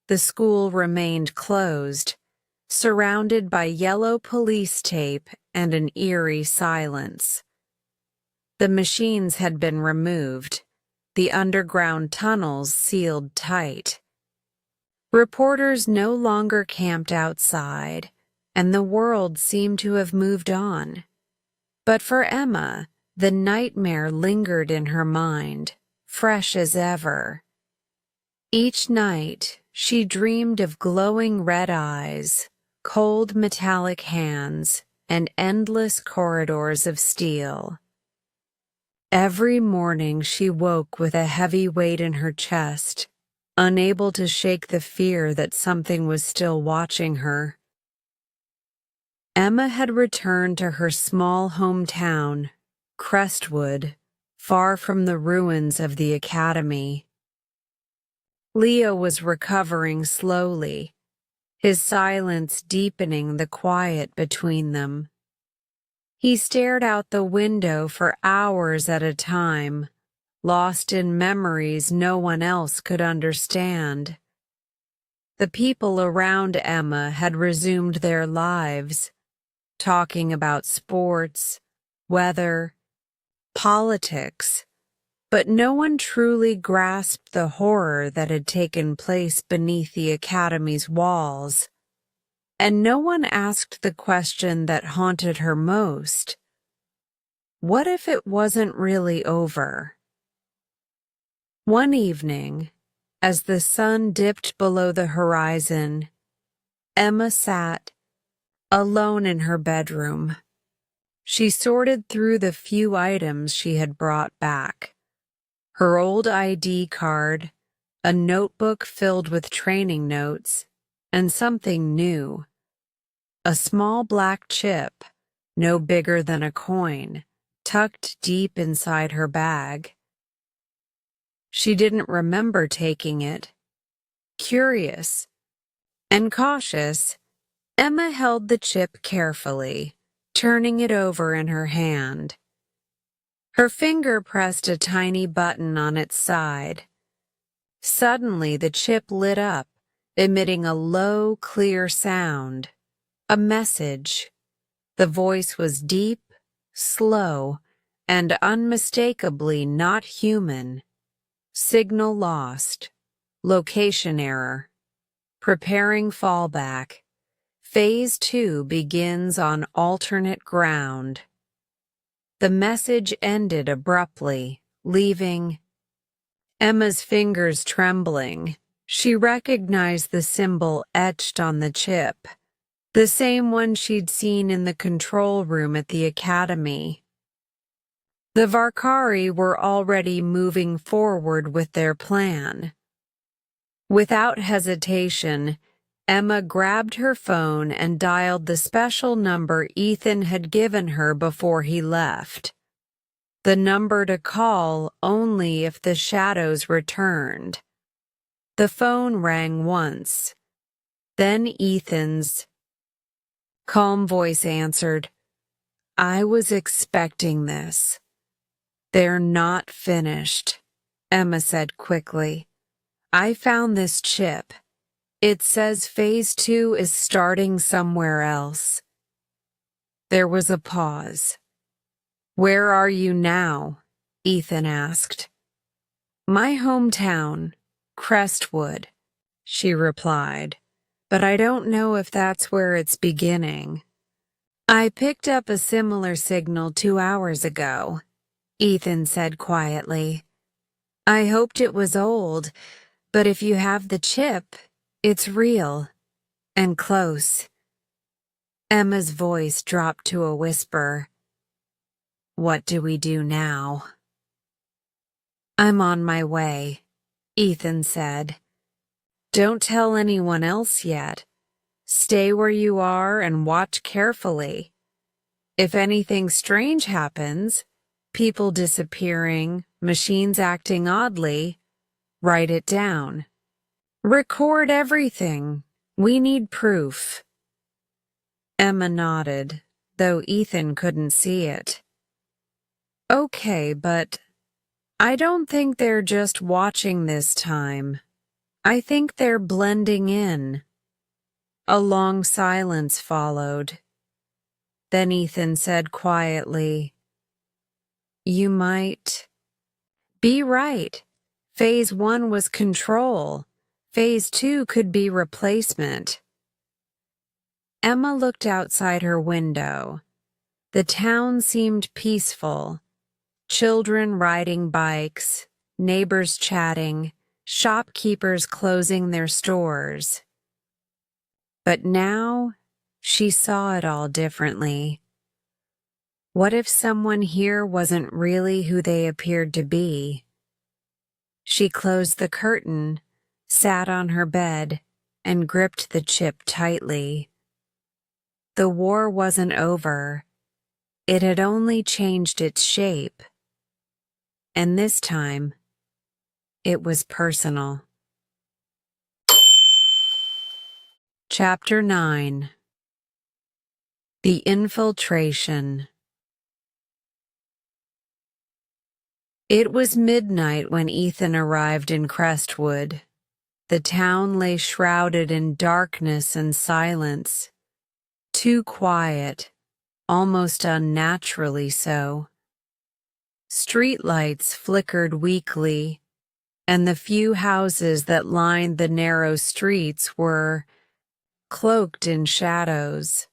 The school remained closed, surrounded by yellow police tape and an eerie silence. The machines had been removed, the underground tunnels sealed tight. Reporters no longer camped outside, and the world seemed to have moved on. But for Emma, the nightmare lingered in her mind, fresh as ever. Each night, she dreamed of glowing red eyes, cold metallic hands, and endless corridors of steel. Every morning she woke with a heavy weight in her chest, unable to shake the fear that something was still watching her. Emma had returned to her small hometown, Crestwood, far from the ruins of the academy. Leo was recovering slowly, his silence deepening the quiet between them. He stared out the window for hours at a time, lost in memories no one else could understand. The people around Emma had resumed their lives, talking about sports, weather, politics, But no one truly grasped the horror that had taken place beneath the academy's walls, and no one asked the question that haunted her most. What if it wasn't really over? One evening, as the sun dipped below the horizon, Emma sat alone in her bedroom. She sorted through the few items she had brought back. Her old ID card, a notebook filled with training notes, and something new. A small black chip, no bigger than a coin, tucked deep inside her bag. She didn't remember taking it. Curious and cautious, Emma held the chip carefully, turning it over in her hand. Her finger pressed a tiny button on its side. Suddenly, the chip lit up, emitting a low, clear sound. A message. The voice was deep, slow, and unmistakably not human. Signal lost. Location error. Preparing fallback. Phase 2 begins on alternate ground. The message ended abruptly, leaving Emma's fingers trembling. She recognized the symbol etched on the chip, the same one she'd seen in the control room at the academy. The Varkari were already moving forward with their plan. Without hesitation, Emma grabbed her phone and dialed the special number Ethan had given her before he left. The number to call only if the shadows returned. The phone rang once. Then Ethan's calm voice answered, "I was expecting this." "They're not finished," Emma said quickly. "I found this chip. It says Phase 2 is starting somewhere else." There was a pause. "Where are you now?" Ethan asked. "My hometown, Crestwood," she replied, "but I don't know if that's where it's beginning." "I picked up a similar signal 2 hours ago," Ethan said quietly. "I hoped it was old, but if you have the chip, it's real and close." Emma's voice dropped to a whisper. "What do we do now?" "I'm on my way," Ethan said. "Don't tell anyone else yet. Stay where you are and watch carefully. If anything strange happens, people disappearing, machines acting oddly, write it down. Record everything. We need proof." Emma nodded, though Ethan couldn't see it. "Okay, but I don't think they're just watching this time. I think they're blending in." A long silence followed. Then Ethan said quietly, "You might be right. Phase 1 was control. Phase 2 could be replacement." Emma looked outside her window. The town seemed peaceful. Children riding bikes, neighbors chatting, shopkeepers closing their stores. But now, she saw it all differently. What if someone here wasn't really who they appeared to be? She closed the curtain, sat on her bed, and gripped the chip tightly. The war wasn't over. It had only changed its shape. And this time, it was personal. Chapter 9. The Infiltration. It was midnight when Ethan arrived in Crestwood. The town lay shrouded in darkness and silence. Too quiet, almost unnaturally so. Streetlights flickered weakly, and the few houses that lined the narrow streets were cloaked in shadows.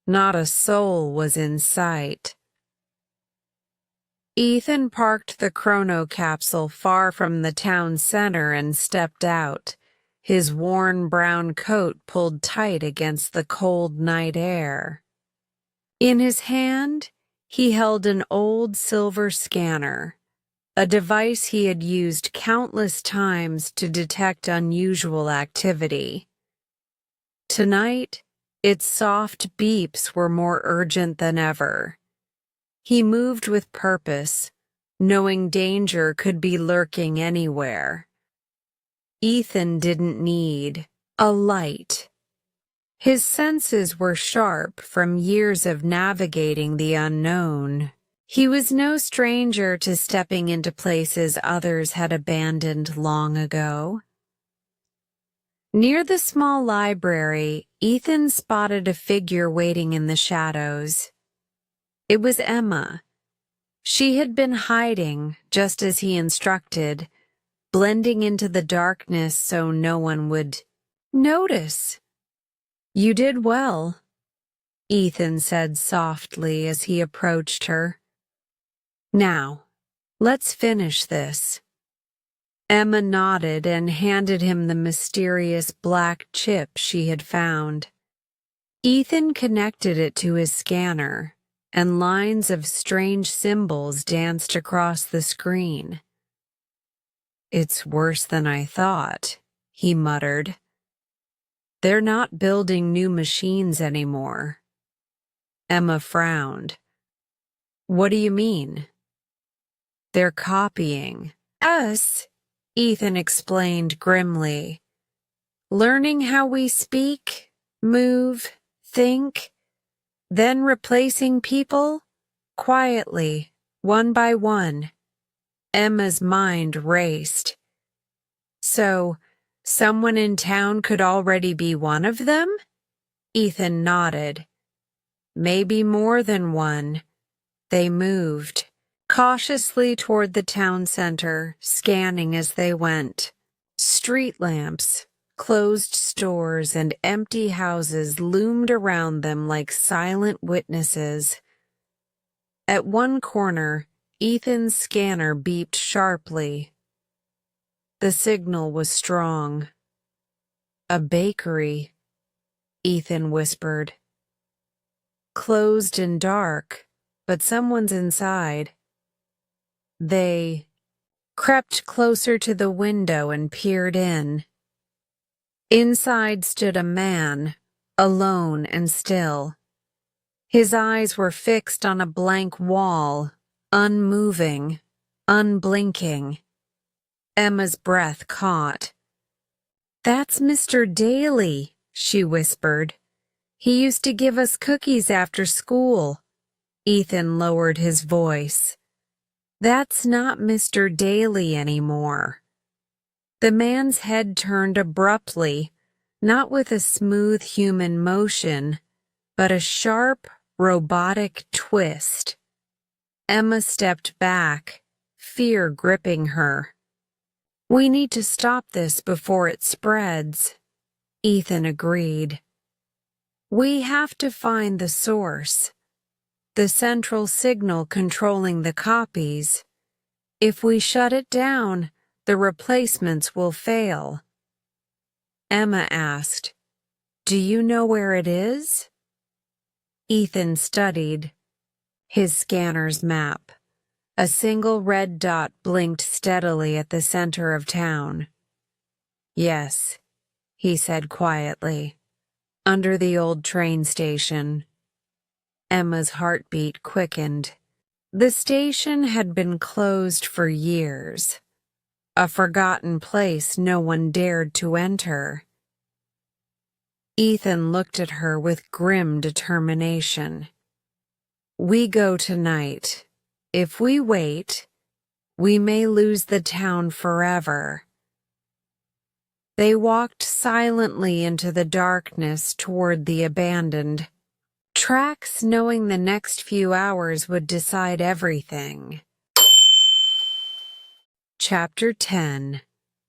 Not a soul was in sight. Ethan parked the chrono capsule far from the town center and stepped out, his worn brown coat pulled tight against the cold night air. In his hand, he held an old silver scanner, a device he had used countless times to detect unusual activity. Tonight, its soft beeps were more urgent than ever. He moved with purpose, knowing danger could be lurking anywhere. Ethan didn't need a light. His senses were sharp from years of navigating the unknown. He was no stranger to stepping into places others had abandoned long ago. Near the small library, Ethan spotted a figure waiting in the shadows. It was Emma. She had been hiding, just as he instructed, blending into the darkness so no one would notice. "You did well," Ethan said softly as he approached her. "Now, let's finish this." Emma nodded and handed him the mysterious black chip she had found. Ethan connected it to his scanner, and lines of strange symbols danced across the screen. "It's worse than I thought," he muttered. "They're not building new machines anymore." Emma frowned. "What do you mean?" "They're copying us," Ethan explained grimly. "Learning how we speak, move, think, then replacing people, quietly, one by one." Emma's mind raced. "So, someone in town could already be one of them?" Ethan nodded. "Maybe more than one." They moved cautiously toward the town center, scanning as they went. Street lamps, closed stores, and empty houses loomed around them like silent witnesses. At one corner, Ethan's scanner beeped sharply. The signal was strong. "A bakery," Ethan whispered. "Closed and dark, but someone's inside." They crept closer to the window and peered in. Inside stood a man, alone and still. His eyes were fixed on a blank wall, unmoving, unblinking. Emma's breath caught. "That's Mr. Daly," she whispered. "He used to give us cookies after school." Ethan lowered his voice. "That's not Mr. Daly anymore." The man's head turned abruptly, not with a smooth human motion, but a sharp, robotic twist. Emma stepped back, fear gripping her. "We need to stop this before it spreads," Ethan agreed. "We have to find the source, the central signal controlling the copies. If we shut it down, the replacements will fail." Emma asked, "Do you know where it is?" Ethan studied his scanner's map. A single red dot blinked steadily at the center of town. "Yes," he said quietly, "under the old train station." Emma's heartbeat quickened. The station had been closed for years, a forgotten place no one dared to enter. Ethan looked at her with grim determination. "We go tonight. If we wait, we may lose the town forever." They walked silently into the darkness toward the abandoned Tracks knowing the next few hours would decide everything. Chapter 10.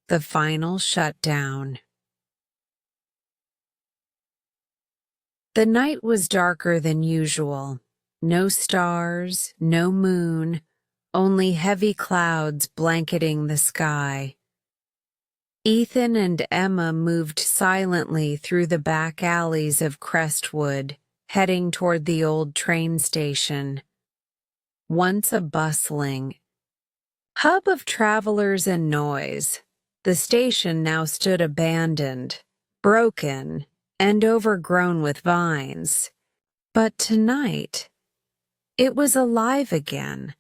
The Final Shutdown. The night was darker than usual. No stars, no moon, only heavy clouds blanketing the sky. Ethan and Emma moved silently through the back alleys of Crestwood, heading toward the old train station. Once a bustling hub of travelers and noise, the station now stood abandoned, broken, and overgrown with vines. But tonight, it was alive again,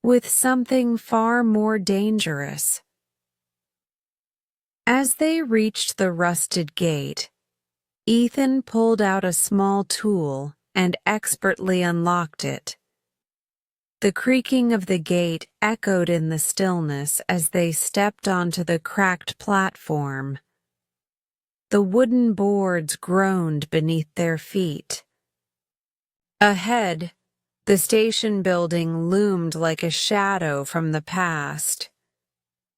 with something far more dangerous. As they reached the rusted gate, Ethan pulled out a small tool and expertly unlocked it. The creaking of the gate echoed in the stillness as they stepped onto the cracked platform. The wooden boards groaned beneath their feet. Ahead, the station building loomed like a shadow from the past,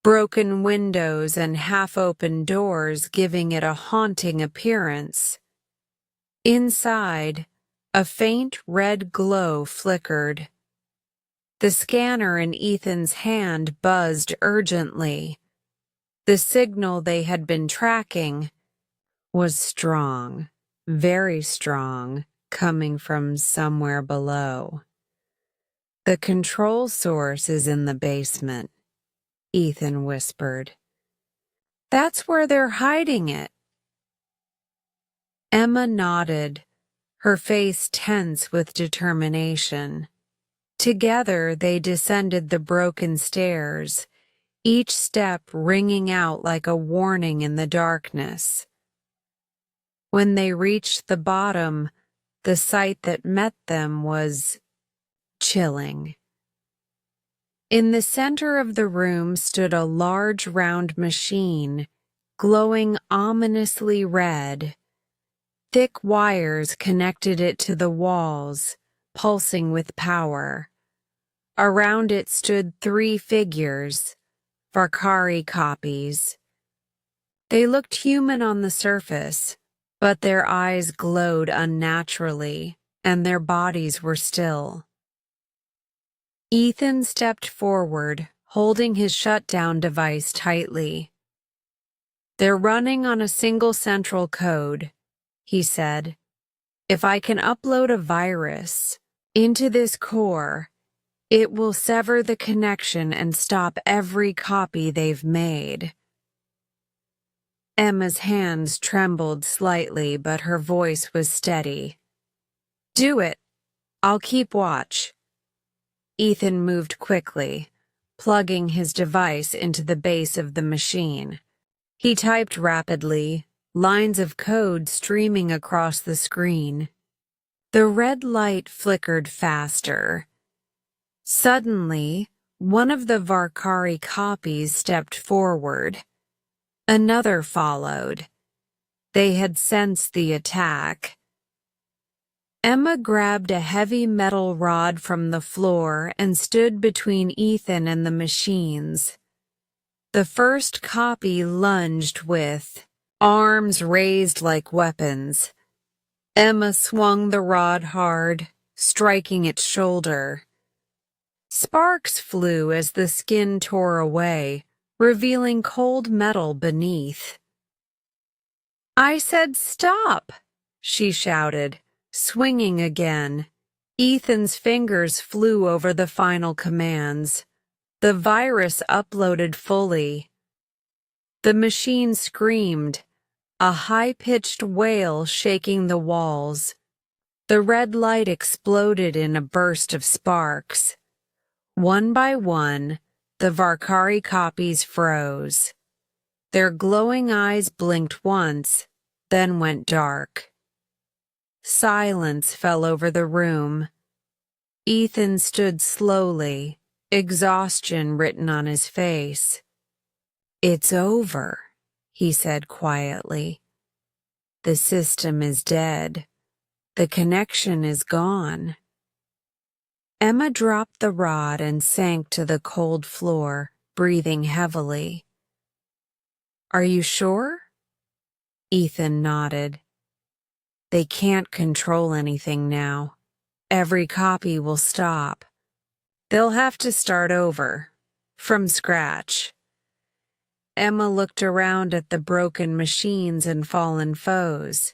broken windows and half-open doors giving it a haunting appearance. Inside, a faint red glow flickered. The scanner in Ethan's hand buzzed urgently. The signal they had been tracking was strong, very strong, coming from somewhere below. "The control source is in the basement," Ethan whispered. "That's where they're hiding it." Emma nodded, her face tense with determination. Together they descended the broken stairs, each step ringing out like a warning in the darkness. When they reached the bottom, the sight that met them was chilling. In the center of the room stood a large round machine, glowing ominously red. Thick wires connected it to the walls, pulsing with power. Around it stood 3 figures, Varkari copies. They looked human on the surface, but their eyes glowed unnaturally, and their bodies were still. Ethan stepped forward, holding his shutdown device tightly. "They're running on a single central code," he said. "If I can upload a virus into this core, it will sever the connection and stop every copy they've made." Emma's hands trembled slightly, but her voice was steady. "Do it. I'll keep watch." Ethan moved quickly, plugging his device into the base of the machine. He typed rapidly, lines of code streaming across the screen. The red light flickered faster. Suddenly, one of the Varkari copies stepped forward. Another followed. They had sensed the attack. Emma grabbed a heavy metal rod from the floor and stood between Ethan and the machines. The first copy lunged with arms raised like weapons. Emma swung the rod hard, striking its shoulder. Sparks flew as the skin tore away, revealing cold metal beneath. "I said stop!" she shouted, swinging again. Ethan's fingers flew over the final commands. The virus uploaded fully. The machine screamed, a high-pitched wail shaking the walls. The red light exploded in a burst of sparks. One by one, the Varkari copies froze. Their glowing eyes blinked once, then went dark. Silence fell over the room. Ethan stood slowly, exhaustion written on his face. "It's over," he said quietly. "The system is dead. The connection is gone. Emma dropped the rod and sank to the cold floor, breathing heavily. Are you sure? Ethan nodded. They can't control anything now. Every copy will stop. They'll have to start over, from scratch. Emma looked around at the broken machines and fallen foes.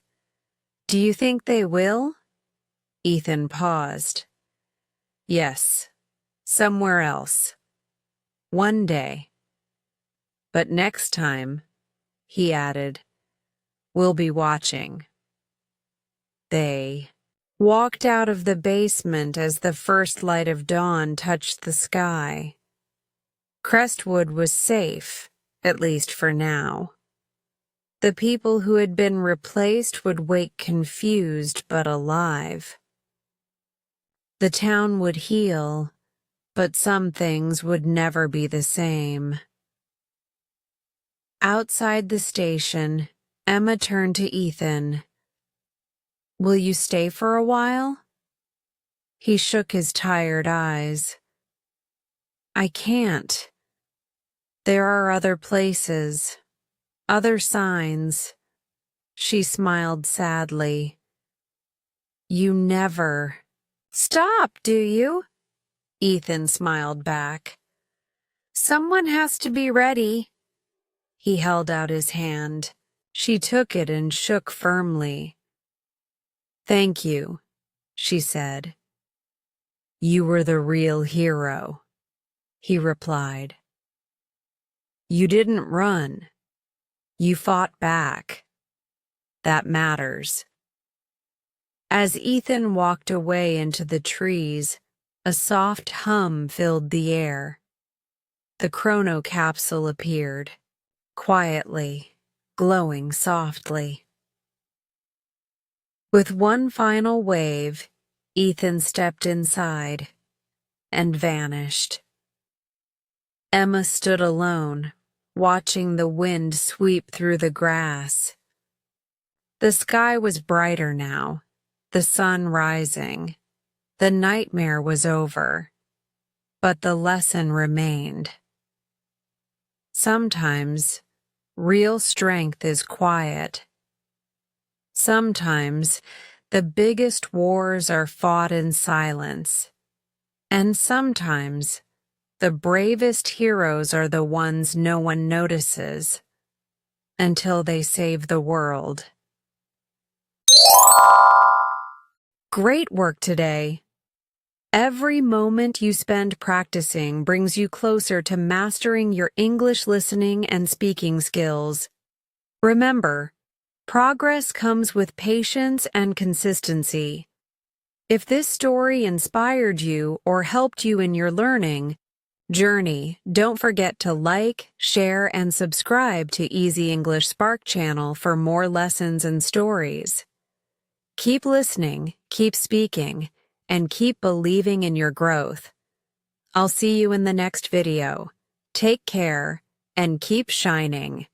Do you think they will? Ethan paused. Yes, somewhere else. One day. But next time, he added, we'll be watching. They walked out of the basement as the first light of dawn touched the sky. Crestwood was safe, at least for now. The people who had been replaced would wake confused but alive. The town would heal, but some things would never be the same. Outside the station, Emma turned to Ethan. Will you stay for a while? He shook his tired eyes. I can't. There are other places, other signs. She smiled sadly. You never. Stop, do you? Ethan smiled back. Someone has to be ready. He held out his hand. She took it and shook firmly. Thank you, she said. You were the real hero, he replied. You didn't run. You fought back. That matters. As Ethan walked away into the trees, a soft hum filled the air. The chrono capsule appeared, quietly, glowing softly. With one final wave, Ethan stepped inside and vanished. Emma stood alone, watching the wind sweep through the grass. The sky was brighter now, the sun rising. The nightmare was over, but the lesson remained. Sometimes, real strength is quiet. Sometimes, the biggest wars are fought in silence. And sometimes, the bravest heroes are the ones no one notices until they save the world. Great work today. Every moment you spend practicing brings you closer to mastering your English listening and speaking skills. Remember, progress comes with patience and consistency. If this story inspired you or helped you in your learning journey, don't forget to like, share, and subscribe to Easy English Spark channel for more lessons and stories. Keep listening, keep speaking, and keep believing in your growth. I'll see you in the next video. Take care and keep shining.